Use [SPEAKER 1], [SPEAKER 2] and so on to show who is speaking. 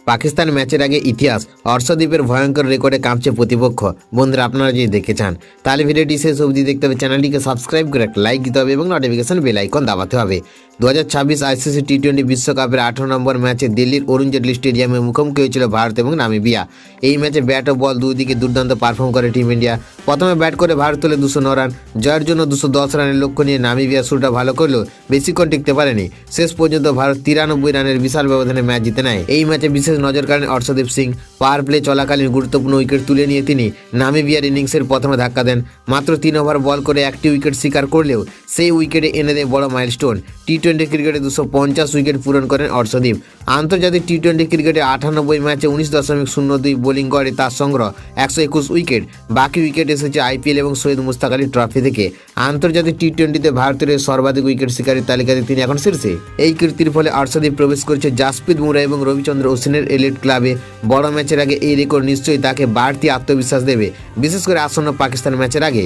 [SPEAKER 1] পাকিস্তান ম্যাচের আগে ইতিহাস, অর্শদীপের ভয়ঙ্কর রেকর্ডে কাঁপছে প্রতিপক্ষ। বন্ধুরা, আপনারা যদি দেখতে চান তাহলে ভিডিওটি শেষ অবধি দেখতে হবে, চ্যানেলটিকে সাবস্ক্রাইব করে একটা লাইক দিতে হবে এবং নোটিফিকেশন বেল আইকন দাবাতে হবে। 2026 আইসিসি টি20 বিশ্বকাপের 18 নম্বর ম্যাচে দিল্লির অরুণ জেটলি স্টেডিয়ামে মুখোমুখি হয়েছিল ভারত এবং নামিবিয়া। এই ম্যাচে ব্যাট ও বল দুই দিকে দুর্দান্ত পারফর্ম করে টিম ইন্ডিয়া। প্রথমে ব্যাট করে ভারত তোলে 209 রান, জয়ের জন্য 210 রানের লক্ষ্য নিয়ে নামিবিয়া শুরুটা ভালো করলেও বেশিক্ষণ টিকতে পারেনি। শেষ পর্যন্ত ভারত 93 রানের বিশাল ব্যবধানে ম্যাচ জিতে নেয়। এই ম্যাচে বিশেষ নজর কাড়েন অর্শদীপ সিং। পাওয়ার প্লে চলাকালীন গুরুত্বপূর্ণ উইকেট তুলে নিয়ে তিনি নামিবিয়ার ইনিংসের প্রথমে ধাক্কা দেন। মাত্র 3 ওভার বল করে একটি উইকেট শিকার করলেও সেই উইকেটে এনে দেয় বড় মাইলস্টোন। টি20 ক্রিকেটে 250 উইকেট পূরণ করেন অর্শদীপ। আন্তর্জাতিক টি20 ক্রিকেটে 98 ম্যাচে 19.02 বোলিং করে তার সংগ্রহ 121 উইকেট। বাকি উইকেট এসেছে আইপিএল এবং সৈয়দ মুস্তাক আলী ট্রফি থেকে। আন্তর্জাতিক টি20তে ভারতের সর্বাধিক উইকেট শিকারের তালিকাতে তিনি এখন শীর্ষে। এই কীর্তির ফলে অর্শদীপ প্রবেশ করেছে জাসপ্রীত বুমরা এবং রবিচন্দ্র অশ্বিনের এলিট ক্লাবে। বড় ম্যাচের আগে এই রেকর্ড নিশ্চয়ই তাকে বাড়তি আত্মবিশ্বাস দেবে, বিশেষ করে আসন্ন পাকিস্তান ম্যাচের আগে।